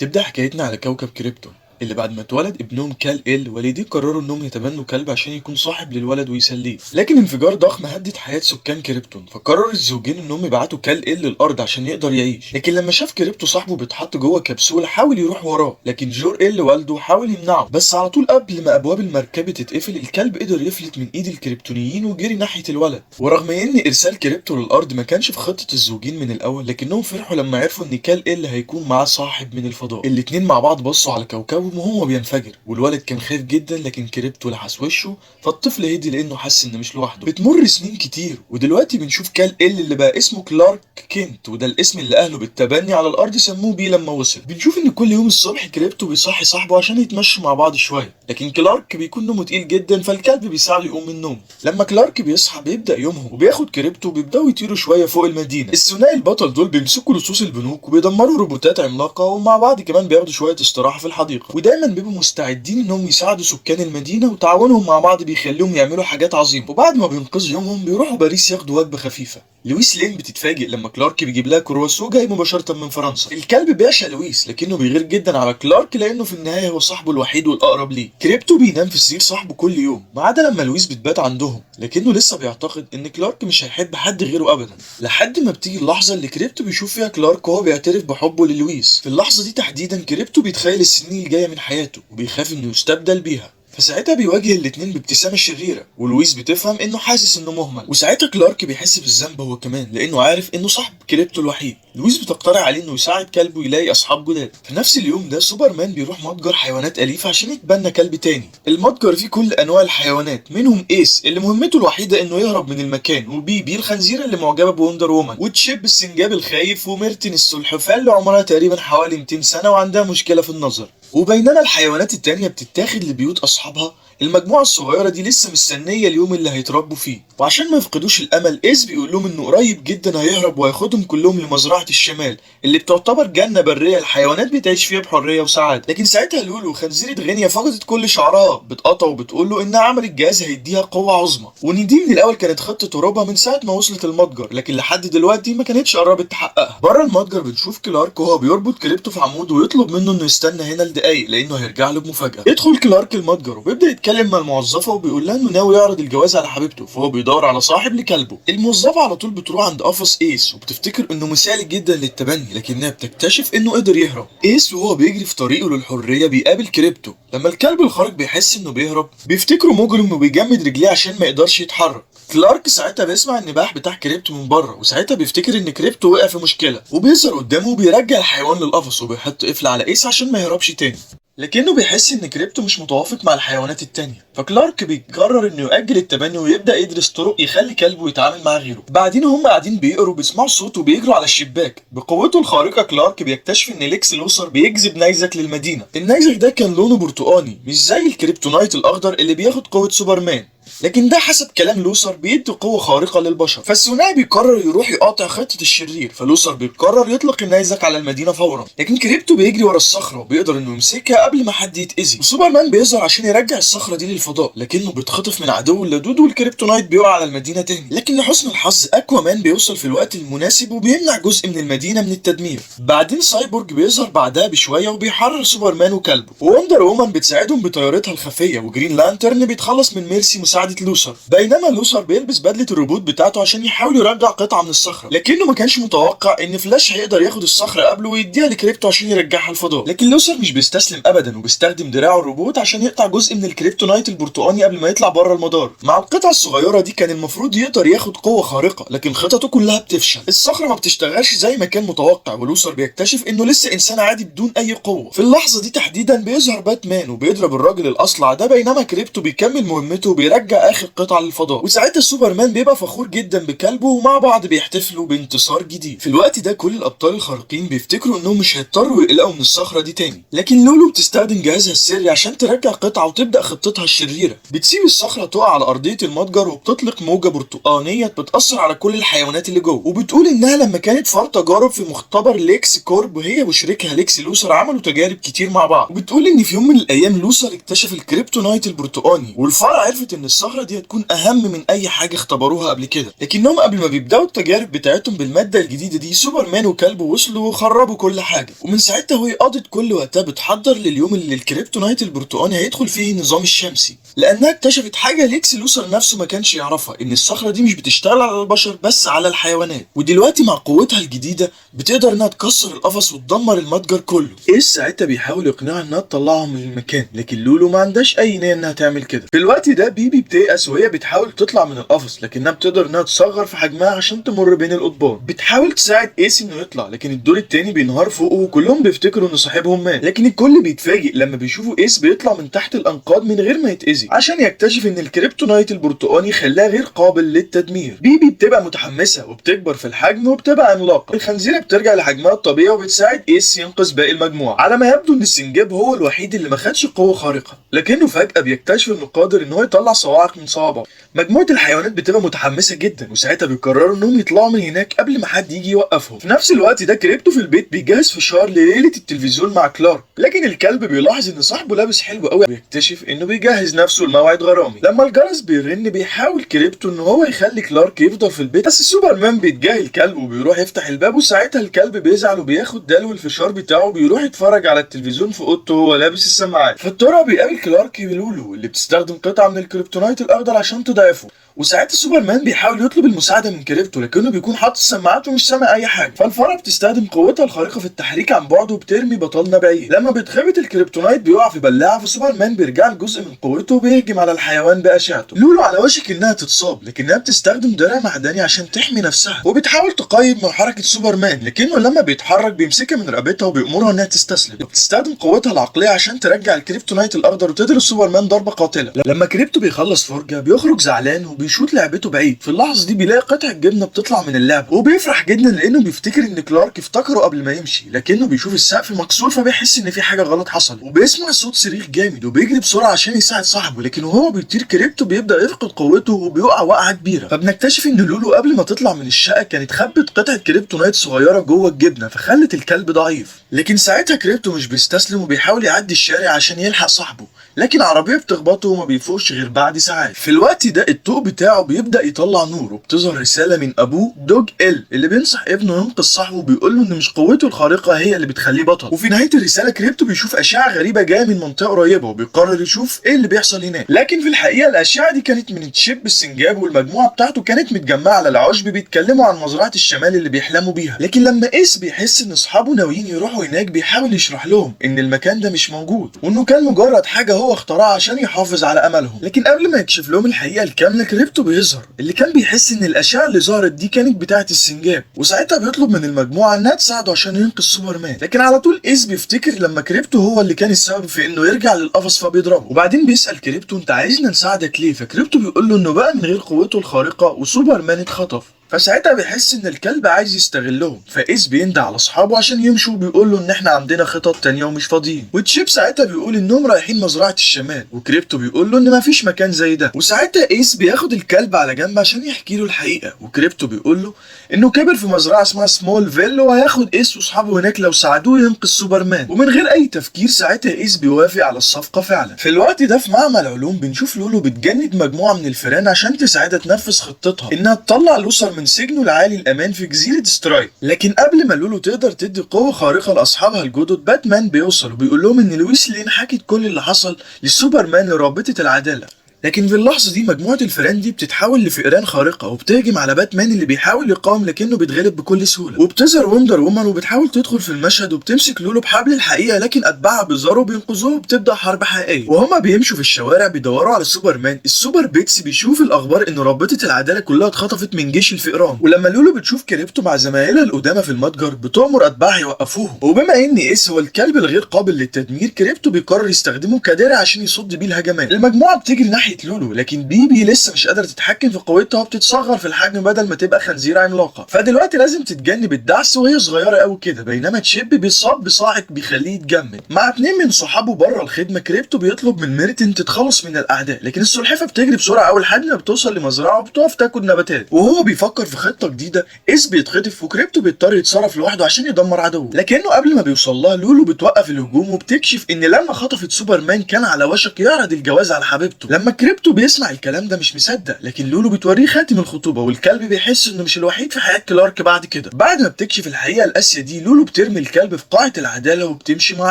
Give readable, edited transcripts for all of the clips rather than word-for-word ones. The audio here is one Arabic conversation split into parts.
تبدأ حكايتنا على كوكب كريبتون اللي بعد ما اتولد ابنهم كال والديه قرروا انهم يتبنوا كلب عشان يكون صاحب للولد ويسليه، لكن انفجار ضخم هدد حياة سكان كريبتون، فقرر الزوجين انهم يبعتوا كال للارض عشان يقدر يعيش. لكن لما شاف كريبتو صاحبه بيتحط جوه كبسولة حاول يروح وراه، لكن جور والده حاول يمنعه، بس على طول قبل ما ابواب المركبة تتقفل الكلب قدر يفلت من ايد الكريبتونيين وجري ناحية الولد. ورغم ان ارسال كريبتو للارض ما كانش في خطة الزوجين من الاول، لكنهم فرحوا لما عرفوا ان كال هيكون معاه صاحب من الفضاء. الاتنين مع بعض بصوا على كوكبهم وهو بينفجر، والولد كان خايف جدا، لكن كريبتو لحس وشه فالطفل هدي لانه حس ان مش لوحده. بتمر سنين كتير ودلوقتي بنشوف كال اللي بقى اسمه كلارك كينت، وده الاسم اللي اهله بالتبني على الارض سموه بيه لما وصل. بنشوف ان كل يوم الصبح كريبتو بيصحي صاحبه عشان يتمشوا مع بعض شويه، لكن كلارك بيكون نومه تقيل جدا فالكلب بيساعده يقوم من النوم. لما كلارك بيصحى بيبدا يومهم وبياخد كريبتو وبيبداوا يطيروا شويه فوق المدينه. الثنائي البطل دول بيمسكوا لصوص البنوك وبيدمروا روبوتات عملاقه، ومع بعض كمان بياخدوا شويه استراحه في الحديقه، ودايما بيبقوا مستعدين انهم يساعدوا سكان المدينه، وتعاونهم مع بعض بيخليهم يعملوا حاجات عظيمه. وبعد ما بينقذوا يومهم بيروحوا باريس ياخدوا وجبه خفيفه. لويس لين بتتفاجئ لما كلارك بيجيب لها كرواسو جاي مباشره من فرنسا. الكلب بيعشق لويس لكنه بيغير جدا على كلارك لانه في النهايه هو صاحبه الوحيد والاقرب ليه. كريبتو بينام في سرير صاحبه كل يوم ما عدا لما لويس بتبات عندهم، لكنه لسه بيعتقد ان كلارك مش هيحب حد غيره ابدا، لحد ما بتيجي اللحظه اللي كريبتو بيشوف فيها كلارك وهو بيعترف بحبه للويس. في اللحظه دي تحديدا كريبتو بيتخيل السنين اللي جايه من حياته وبيخاف انه يستبدل بيها، فساعتها بيواجه الاتنين بابتسامة شريرة، ولويس بتفهم انه حاسس انه مهمل، وساعتها كلارك بيحس بالذنب هو كمان لانه عارف انه صاحب كريبتو الوحيد. لويس بتقترح عليه انه يساعد كلبه يلاقي اصحاب جداد. في نفس اليوم ده سوبرمان بيروح متجر حيوانات اليفة عشان يتبنى كلب تاني. المتجر فيه كل انواع الحيوانات، منهم ايس اللي مهمته الوحيدة انه يهرب من المكان، وبيبي الخنزيرة اللي معجبة بوندر وومن، وتشيب السنجاب الخايف، وميرتن السلحفاة اللي عمرها تقريبا حوالي 200 سنة وعندها مشكلة في النظر. وبينما الحيوانات التانية بتتاخد لبيوت أصحابها، المجموعة الصغيرة دي لسه مستنية اليوم اللي هيتربوا فيه. وعشان ما يفقدوش الأمل إيز بيقول لهم إنه قريب جدا هيهرب وهياخدهم كلهم لمزرعة الشمال اللي بتعتبر جنة برية الحيوانات بتعيش فيها بحرية وسعادة. لكن ساعتها لولو خنزيرة غينيا فقدت كل شعرها، بتقطع وبتقول له إنها عملت جهاز هيديها قوة عظمى، وإن دي من الأول كانت خطة هروبها من ساعة ما وصلت المتجر، لكن لحد دلوقتي ما كانتش قربت تحققها. بره المتجر بنشوف كلارك وهو بيربط كريبتو في عمود ويطلب منه إنه يستنى هنا لدقايق لأنه هيرجع له بمفاجأة. يدخل كلارك المتجر وبيبدأ يتكلم مع الموظفة وبيقول لها انه ناوي يعرض الجواز على حبيبته، فهو بيدور على صاحب لكلبه. الموظفة على طول بتروح عند قفص ايس وبتفتكر انه مثالي جدا للتبني، لكنها بتكتشف انه قدر يهرب. ايس وهو بيجري في طريقه للحرية بيقابل كريبتو. لما الكلب الخارق بيحس انه بيهرب بيفتكره مجرم وبيجمد رجليه عشان ما يقدرش يتحرك. كلارك ساعتها بيسمع النباح بتاع كريبتو من بره، وساعتها بيفتكر ان كريبتو وقع في مشكلة، وبيظهر قدامه وبيرجع الحيوان للقفص وبيحط قفل على ايس عشان ما يهربش تاني. لكنه بيحس ان كريبتو مش متوافق مع الحيوانات التانية، فكلارك بيقرر انه يؤجل التبني ويبدا يدرس طرق يخلي كلبه يتعامل مع غيره. بعدين هم قاعدين بيقروا بيسمعوا صوت وبيجروا على الشباك. بقوته الخارقه كلارك بيكتشف ان ليكس لوثر بيجذب نيزك للمدينه. النيزك ده كان لونه برتقاني مش زي الكريبتونايت الاخضر اللي بياخد قوه سوبرمان، لكن ده حسب كلام لوثر بيدي قوة خارقة للبشر. فالثنائي بيقرر يروح يقاطع خطة الشرير، فلوثر بيقرر يطلق النيزك على المدينة فورا، لكن كريبتو بيجري ورا الصخرة وبيقدر انه يمسكها قبل ما حد يتأذي. وسوبرمان بيظهر عشان يرجع الصخرة دي للفضاء، لكنه بيتخطف من عدو اللدود والكريبتونايت بيقع على المدينة تاني. لكن لحسن الحظ اكوامان بيوصل في الوقت المناسب وبيمنع جزء من المدينة من التدمير. بعدين سايبورج بيظهر بعدها بشوية وبيحرر سوبرمان وكلبه، ووندر وومن بتساعدهم بطيارتها الخفية، وجرين لانترن بيتخلص من ميرسي مساعدة لوثر. بينما لوثر بيلبس بدلة الروبوت بتاعته عشان يحاول يرجع قطعة من الصخرة، لكنه ما كانش متوقع ان فلاش هيقدر ياخد الصخرة قبله ويديها لكريبتو عشان يرجعها الفضاء. لكن لوثر مش بيستسلم ابدا وبيستخدم دراعه الروبوت عشان يقطع جزء من الكريبتونايت البرتقاني قبل ما يطلع بره المدار. مع القطعة الصغيرة دي كان المفروض يقدر ياخد قوة خارقة، لكن خططه كلها بتفشل. الصخرة ما بتشتغلش زي ما كان متوقع، ولوثر بيكتشف انه لسه انسان عادي بدون اي قوة. في اللحظة دي تحديدا بيظهر باتمان وبيضرب الراجل الاصلع ده، بينما كريبتو بيكمل مهمته وبيرجع اخر قطعة للفضاء. وساعتها سوبرمان بيبقى فخور جدا بكلبه، ومع بعض بيحتفلوا بانتصار جديد. في الوقت ده كل الابطال الخارقين بيفتكروا انهم مش هيضطروا يقلقوا من الصخره دي تاني، لكن لولو بتستخدم جهازها السري عشان ترجع قطعه وتبدا خطتها الشريره. بتسيب الصخره تقع على ارضيه المتجر وبتطلق موجه برتقانيه بتاثر على كل الحيوانات اللي جوه، وبتقول انها لما كانت فار تجارب في مختبر ليكس كورب وهي وشريكها ليكس لوثر عملوا تجارب كتير مع بعض. وبتقول ان في يوم من الايام لوثر اكتشف الكريبتونايت البرتقاني، والفار عرفت ان الصخرة دي هتكون أهم من أي حاجة اختبروها قبل كده. لكنهم قبل ما بيبدأوا التجارب بتاعتهم بالمادة الجديدة دي، سوبرمان وكلبه وصلوا وخربوا كل حاجة. ومن ساعتها وهي قضت كل وقتها بتحضر لليوم اللي الكريبتونايت البرتقاني هيدخل فيه النظام الشمسي، لأنها اكتشفت حاجة ليكس لوثر نفسه ما كانش يعرفها، إن الصخرة دي مش بتشتغل على البشر بس على الحيوانات. ودلوقتي مع قوتها الجديدة بتقدر إنها تكسر القفص وتدمر المتجر كله. إيس ساعتها بيحاول يقنعها إنها تطلعهم من المكان، لكن لولو ما عندهاش أي نية إنها تعمل كده. في الوقت ده بيبي بتيأس وهي بتحاول تطلع من القفص، لكنها بتقدر إنها تصغر في حجمها عشان تمر بين القضبان. بتحاول تساعد إيس إنه يطلع، لكن الدور التاني بينهار فوقه وكلهم بيفتكروا إن صاحبهم مات. لكن الكل بيتفاجئ لما بيشوفوا إيس بيطلع من تحت الأنقاض من غير ما يتأذي، عشان يكتشف إن الكريبتونايت البرتقاني خلاه غير قابل للتدمير. بيبي بتبقى متحمسة وبتكبر في الحجم وبتبقى عملاقة. الخنزيرة بترجع لحجمها الطبيعي وبتساعد إيس ينقذ باقي المجموعة. على ما يبدو إن السنجاب هو الوحيد اللي ما خدش قوة خارقة، لكنه فجأة بيكتشف إنه قادر إن هو يطلع صواعق من صوابعه. مجموعة الحيوانات بتبقى متحمسة جدا، وساعتها بيقرروا إنهم يطلعوا من هناك قبل ما حد يجي يوقفهم. في نفس الوقت ده كريبتو في البيت بيجهز فشار لليلة التلفزيون مع كلارك، لكن الكلب بيلاحظ إن صاحبه لابس حلو قوي، بيكتشف إنه بيجهز نفسه لموعد غرامي. لما الجرس بيرن بيحاول كريبتو إن هو يخلي كلارك يفضل في البيت، بس سوبرمان بيتجاهل الكلب وبيروح يفتح الباب، وساعتها الكلب بيزعل وبياخد دلو الفشار بتاعه وبيروح يتفرج على التلفزيون في اوضته وهو لابس السماعات. في الطرق بيقابل كلارك لولو اللي بتستخدم قطعة من الكريبتونايت الأخضر عشان تضعفه، وساعتها سوبرمان بيحاول يطلب المساعدة من كريبتو، لكنه بيكون حاطط السماعات ومش سامع أي حاجة. فالفرة بتستخدم قوتها الخارقة في التحريك عن بعد وبترمي بطلنا بعيد. لما بيتخبط الكريبتونايت بيقع في بلاعة، فسوبرمان بيرجع لجزء من قوته وبيهجم على الحيوان بأشعته. لولو على وشك إنها تتصاب، لكنها بتستخدم درع معدني عشان تحمي نفسها، وبتحاول تقايم من حركة سوبرمان، لكنه لما بيتحرك بيمسكها من رقبتها وبيأمرها إنها تستسلم. وبتستخدم قوتها العقلية عشان ترجع الكريبتونايت الأخضر وتضرب سوبرمان ضربة قاتلة. لما كريبتو بيخلص فرجة بيخرج زعلان وبيشوط لعبته بعيد. في اللحظة دي بيلاقي قطعة جبنة بتطلع من اللعبة، وبيفرح جدا لأنه بيفتكر إن كلارك افتكره قبل ما يمشي، لكنه بيشوف السقف مكسور فبيحس إن في حاجة غلط حصل، وبيسمع صوت صريخ جامد وبيجري بسرعة عشان يساعد صاحبه، لكن وهو بيطير كريبتو بيبدأ يفقد قوته وبيقع وقعة كبيرة. فبنكتشف إن لولو قبل ما تطلع من الشقة كانت خبت قطعة كريبتونايت صغيرة جوه الجبنة، فخلت الكلب ضعيف. لكن ساعتها كريبتو مش بيستسلم وبيحاول يعدي الشارع عشان يلحق صاحبه، لكن عربية بتخبطه وما بيفوقش غير بعد ساعات. في الوقت ده الطوق بتاعه بيبدأ يطلع نور، وبتظهر رسالة من أبوه دوج إل اللي بينصح ابنه ينقذ صاحبه، وبيقول له إن مش قوته الخارقة هي اللي بتخليه بطل. وفي نهاية الرسالة كريبتو بيشوف أشعة غريبة جاية من منطقة قريبة، وبيقرر يشوف إيه اللي بيحصل هناك. لكن في الحقيقة الأشعة دي كانت من تشيب السنجاب، والمجموعة بتاعته كانت متجمعة على العشب بيتكلموا عن مزرعة الشمال اللي بيحلموا بيها. لكن لما إيس بيحس إن أصحابه ناويين يروحوا هناك بيحاول يشرح لهم إن المكان ده مش موجود، وإنه كان مجرد حاجة هو اخترعها عشان يحافظ على أملهم. لكن قبل ما يكشف لهم الحقيقة الكاملة كريبتو بيظهر، اللي كان بيحس إن الأشعة اللي ظهرت دي كانت بتاعة السنجاب، وساعتها بيطلب من المجموعة إنها تساعده عشان ينقذ سوبرمان. لكن على طول إيس بيفتكر لما كريبتو هو اللي كان السبب في إنه يرجع للقفص فبيضربه، وبعدين بيسأل كريبتو أنت عايزنا نساعدك ليه؟ فكريبتو بيقول له إنه بقى من غير قوته الخارقة وسوبرمان اتخطف. فساعتها بيحس ان الكلب عايز يستغلهم، فايس بيندى على اصحابه عشان يمشوا وبيقول له ان احنا عندنا خطط تانية ومش فاضيين. وتشيب ساعتها بيقول انهم رايحين مزرعة الشمال، وكريبتو بيقول له ان مفيش مكان زي ده. وساعتها ايس بياخد الكلب على جنب عشان يحكي له الحقيقة، وكريبتو بيقول له انه كبر في مزرعة اسمها سمول فيل، وهياخد ايس واصحابه هناك لو ساعدوه ينقذ سوبرمان. ومن غير اي تفكير ساعتها ايس بيوافق على الصفقة فعلا. في الوقت ده في معمل علوم بنشوف لولو بتجند مجموعة من الفئران عشان تساعدها تنفذ خطتها انها تطلع لوثر من سجنه العالي الامان في جزيرة سترايك. لكن قبل ما لولو تقدر تدي قوة خارقة لاصحابها الجدد، باتمان بيوصل وبيقول لهم ان لويس لين حكت كل اللي حصل لسوبرمان لرابطة العدالة. لكن في اللحظة دي مجموعة الفئران دي بتتحول لفئران خارقة وبتهجم على باتمان اللي بيحاول يقاوم لكنه بيتغلب بكل سهولة. وبتظهر وندر وومن وبتحاول تدخل في المشهد وبتمسك لولو بحبل الحقيقة، لكن أتباعها بيظهروا وبينقذوه وبتبدأ حرب حقيقية. وهما بيمشوا في الشوارع بيدوروا على سوبرمان، السوبر بيتس بيشوف الأخبار إن رابطة العدالة كلها اتخطفت من جيش الفئران. ولما لولو بتشوف كريبتو مع زمايلها القدامى في المتجر بتأمر أتباعها يوقفوهم. وبما إن إيس هو الكلب الغير قابل للتدمير، كريبتو بيقرر يستخدمه كدرع عشان يصد بيه الهجمات. المجموعة بتجري ناحية لولو، لكن بيبي لسه مش قادره تتحكم في قوتها وبتصغر في الحجم بدل ما تبقى خنزيره عملاقه، فدلوقتي لازم تتجنب الدعس وهي صغيره قوي كده. بينما تشيب بيصاب بصاعق بيخليه يتجمد. مع 2 من صحابه بره الخدمه كريبتو بيطلب من ميرتن تتخلص من الاعداء، لكن السلحفاه بتجري بسرعه اول لحد ما بتوصل لمزرعه وبتقف تاكل نباتات. وهو بيفكر في خطه جديده ايس بيتخطف وكريبتو بيضطر يتصرف لوحده عشان يدمر عدوه. لكنه قبل ما بيوصل لها لولو بتوقف الهجوم وبتكشف ان لما خطفت سوبرمان كان على وشك يعرض الجواز على حبيبته. لما فكريبتو بيسمع الكلام ده مش مصدق، لكن لولو بتوريه خاتم الخطوبه، والكلب بيحس انه مش الوحيد في حياه كلارك. بعد كده بعد ما بتكشف الحقيقه القاسيه دي، لولو بترمي الكلب في قاعه العداله وبتمشي مع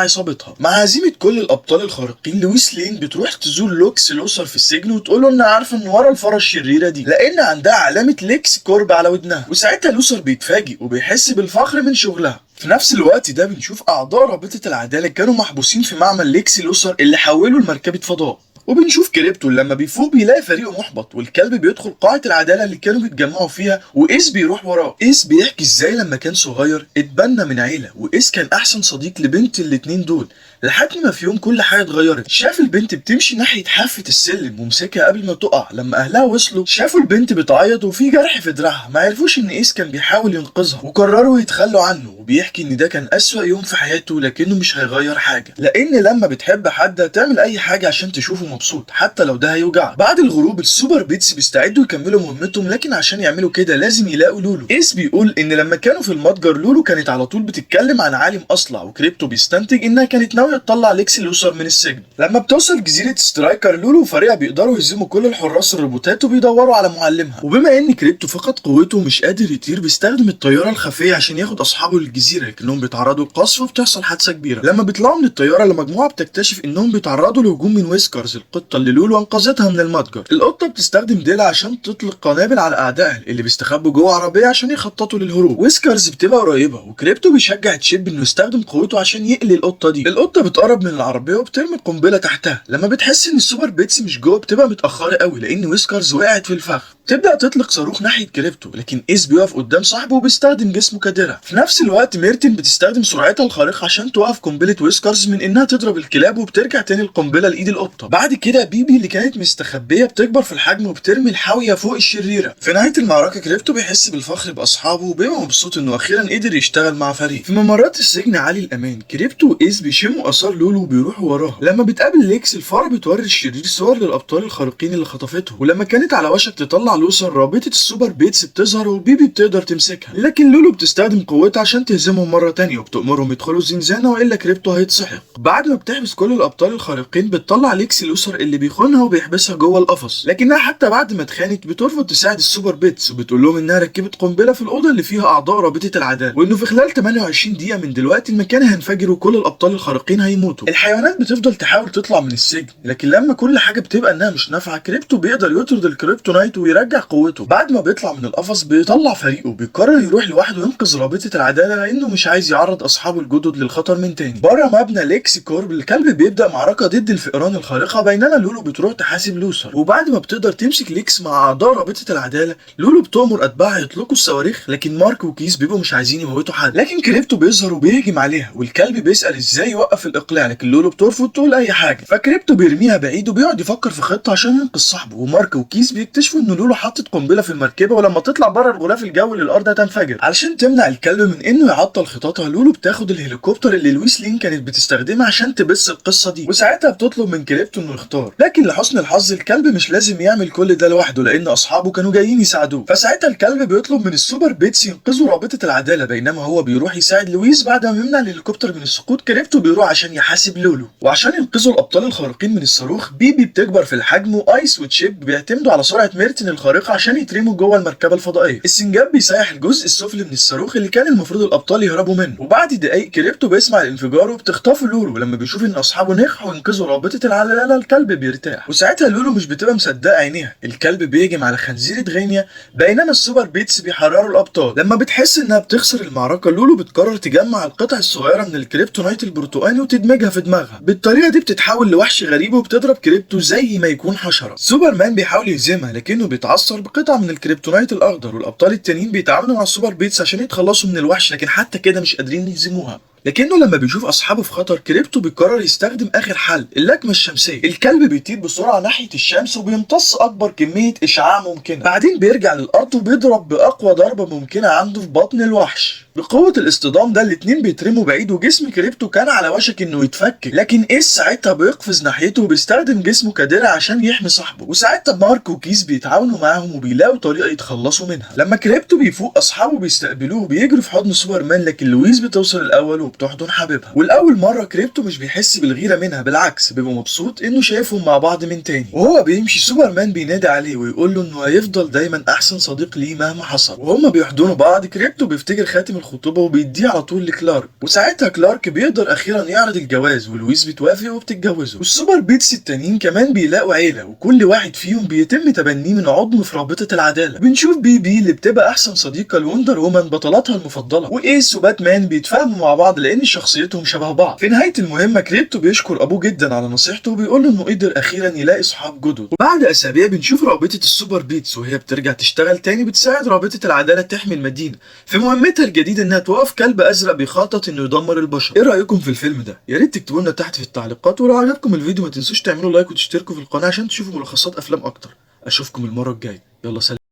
عصابتها. مع هزيمه كل الابطال الخارقين، لويس لين بتروح تزور لوكس لوثر في السجن وتقول له انها عارفه ان ورا الفاره الشريره دي لان عندها علامه ليكس كورب على ودنها. وساعتها لوثر بيتفاجئ وبيحس بالفخر من شغلها. في نفس الوقت ده بنشوف اعضاء رابطه العداله كانوا محبوسين في معمل ليكس لوثر اللي حولوا لمركبه فضاء. وبنشوف كريبتو لما بيفوق بيلاقي فريقه محبط، والكلب بيدخل قاعة العدالة اللي كانوا بيتجمعوا فيها، وإيس بيروح وراه. إيس بيحكي ازاي لما كان صغير اتبنى من عيلة، وإيس كان أحسن صديق لبنت الاتنين دول، لحد ما في يوم كل حاجة اتغيرت. شاف البنت بتمشي ناحية حافة السلم ومسكها قبل ما تقع. لما أهلها وصلوا شافوا البنت بتعيط وفي جرح في دراعها، ما عرفوش إن إيس كان بيحاول ينقذها وقرروا يتخلوا عنه. وبيحكي إن ده كان أسوأ يوم في حياته، لكنه مش هيغير حاجة، لأن لما بتحب حد هتعمل أي حاجة عشان تشوفه مبسوط حتى لو ده هيوجعك. بعد الغروب السوبر بيتس بيستعدوا يكملوا مهمتهم، لكن عشان يعملوا كده لازم يلاقوا لولو. إيس بيقول إن لما كانوا في المتجر لولو كانت على طول بتتكلم عن عالم أصلع، وكريبتو بيستنتج إنها كانت ناوية تطلع ليكس لوثر من السجن. لما بتوصل جزيرة سترايكر، لولو وفريقها بيقدروا يهزموا كل الحراس الروبوتات وبيدوروا على معلمها. وبما إن كريبتو فقد قوته ومش قادر يطير، بيستخدم الطيارة الخفية عشان ياخد أصحابه للجزيرة، لكنهم بيتعرضوا لقصف وبتحصل حادثة كبيرة. لما بيطلعوا من الطيارة لمجموعة بتكتشف إنهم بيتعرضوا لهجوم من ويسكرز القطة اللي لولو أنقذتها من المتجر. القطة بتستخدم ديلها عشان تطلق قنابل على أعدائها اللي بيستخبوا جوه عربية عشان يخططوا للهروب. ويسكرز بتبقى قريبة، وكريبتو بيشجع تشيب إنه يستخدم قوته عشان يقلي القطة دي. القطة بتقرب من العربية وبترمي قنبلة تحتها. لما بتحس إن السوبر بيتس مش جوه بتبقى متأخرة قوي، لأن ويسكرز وقعت في الفخ. تبدأ تطلق صاروخ ناحية كريبتو، لكن إيس بيقف قدام صاحبه وبيستخدم جسمه كدرع. في نفس الوقت ميرتن بتستخدم سرعتها الخارقة عشان توقف قنبلة ويسكرز من إنها تضرب الكلاب، وبترجع تاني القنبلة لإيد القطة. بعد كده بيبي اللي كانت مستخبية بتكبر في الحجم وبترمي الحاوية فوق الشريرة. في نهاية المعركة كريبتو بيحس بالفخر بأصحابه وبيبقى مبسوط إنه أخيرا قدر يشتغل مع فريق. في ممرات السجن عالي الأمان، كريبتو وإيس بيشموا آثار لولو وبيروحوا وراها. لما بتقابل ليكس الفار بتوري الشرير صور للأبطال الخارقين اللي خطفته، ولما كانت على وشك تطلع لوثر رابطة السوبر بيتس بتظهر وبيبي بتقدر تمسكها، لكن لولو بتستخدم قوتها عشان تهزمهم مرة تانية وبتأمرهم يدخلوا الزنزانة وإلا كريبتو هيتسحق. بعد ما بتحبس كل الأبطال الخارقين بتطلع ليكس لوثر اللي بيخونها وبيحبسها جوه القفص، لكنها حتى بعد ما اتخانت بترفض تساعد السوبر بيتس وبتقول لهم انها ركبت قنبله في الاوضه اللي فيها اعضاء رابطه العداله، وانه في خلال 28 دقيقه من دلوقتي المكان هينفجر وكل الابطال الخارقين هيموتوا. الحيوانات بتفضل تحاول تطلع من السجن، لكن لما كل حاجه بتبقى انها مش نافعه كريبتو بيقدر يطرد الكريبتونايت ويرجع قوته. بعد ما بيطلع من القفص بيطلع فريقه، بيقرر يروح لوحده ينقذ رابطه العداله لانه مش عايز يعرض اصحابه الجدد للخطر من تاني. بره مبنى ليكس كورب الكلب بيبدا معركه ضد الفئران الخارقه، بينما لولو بتروح تحاسب لوثر. وبعد ما بتقدر تمسك ليكس مع اعضاء رابطه العداله، لولو بتؤمر اتباعها يطلقوا الصواريخ، لكن مارك وكيس بيبقوا مش عايزين يموتوا حد. لكن كريبتو بيظهر وبيهجم عليها، والكلب بيسال ازاي يوقف الاقلاع، لكن لولو بترفض تقول اي حاجه. فكريبتو بيرميها بعيد وبيقعد يفكر في خطه عشان ينقذ صاحبه. ومارك وكيس بيكتشفوا ان لولو حطت قنبله في المركبه، ولما تطلع بره الغلاف الجوي للارض هتنفجر. علشان تمنع الكلب من انه يعطل خططها، لولو بتاخد الهليكوبتر اللي لويس لين كانت بتستخدمها عشان تبث القصه دي، وساعتها بتطلب من كريبتو انه يختار. لكن لحسن الحظ الكلب مش لازم يعمل كل ده لوحده، لان اصحابه كانوا جايين يساعدوه. فساعتها الكلب بيطلب من السوبر بيتس ينقذوا رابطه العداله، بينما هو بيروح يساعد لويس. بعد ما يمنع الهليكوبتر من السقوط، كريبتو بيروح عشان يحاسب لولو. وعشان ينقذوا الابطال الخارقين من الصاروخ، بيبي بتكبر في الحجم، وايس وتشيب بيعتمدوا على سرعه ميرتن الخارقه عشان يترموا جوه المركبه الفضائيه. السنجاب بيسيح الجزء السفلي من الصاروخ اللي كان المفروض الابطال يهربوا منه. وبعد دقايق كريبتو بيسمع الانفجار وبتخطفه لولو. لما بيشوف ان اصحابه نجحوا وينقذوا رابطه العداله، الكلب بيرتاح. وساعتها لولو مش بتبقى مصدقه عينيها، الكلب بيهجم على خنزيره غينيا، بينما السوبر بيتس بيحرروا الابطال. لما بتحس انها بتخسر المعركه، لولو بتقرر تجمع القطع الصغيره من الكريبتونايت البرتقاني وتدمجها في دماغها. بالطريقه دي بتتحول لوحش غريب وبتضرب كريبتو زي ما يكون حشره. سوبرمان بيحاول يهزمها لكنه بيتعثر بقطع من الكريبتونايت الاخضر، والابطال التانيين بيتعاونوا مع السوبر بيتس عشان يتخلصوا من الوحش، لكن حتى كده مش قادرين يهزموها. لكنه لما بيشوف اصحابه في خطر، كريبتو بيقرر يستخدم اخر حل، اللكمه الشمسيه. الكلب بيطير بسرعه ناحيه الشمس وبيمتص اكبر كميه اشعاع ممكنه. بعدين بيرجع للارض وبيضرب باقوى ضربه ممكنه عنده في بطن الوحش. بقوه الاصطدام ده الاتنين بيترموا بعيد، وجسم كريبتو كان على وشك انه يتفك، لكن ايس ساعتها بيقفز ناحيته وبيستخدم جسمه كدرع عشان يحمي صاحبه. وساعتها مارك وكيس بيتعاونوا معاهم وبيلاقوا طريقه يتخلصوا منها. لما كريبتو بيفوق، اصحابه بيستقبلوه وبيجروا في حضن سوبرمان، لكن لويس بتوصل الاول وبتحضن حبيبها. والاول مره كريبتو مش بيحس بالغيره منها، بالعكس بيبقى مبسوط انه شايفهم مع بعض من تاني. وهو بيمشي سوبرمان بينادي عليه ويقول له انه هيفضل دايما احسن صديق ليه مهما حصل. وهما بيحضنوا بعض كريبتو بيفتكر خاتم الخطوبه وبيديه على طول لكلارك، وساعتها كلارك بيقدر اخيرا يعرض الجواز ولويس بتوافق وبتتجوزه. والسوبر بيتس التانيين كمان بيلاقوا عيله، وكل واحد فيهم بيتم تبنيه من عضو في رابطه العداله. بنشوف بي اللي بتبقى احسن صديقه لوندر وومن بطلاتها المفضله، وايس وباتمان بيتفاهموا مع بعض لان شخصيتهم شبه بعض. في نهايه المهمه كريبتو بيشكر ابوه جدا على نصيحته وبيقول له انه قدر اخيرا يلاقي صحاب جدد. وبعد اسابيع بنشوف رابطه السوبر بيتس وهي بترجع تشتغل تاني، بتساعد رابطه العداله تحمي المدينه في مهمتها الجديده انها توقف كلب ازرق بيخطط انه يدمر البشر. ايه رايكم في الفيلم ده؟ يا ريت تكتبوا لنا تحت في التعليقات، ولو عجبكم الفيديو ما تنسوش تعملوا لايك وتشتركوا في القناه عشان تشوفوا ملخصات افلام اكتر. اشوفكم المره الجايه، يلا سلام.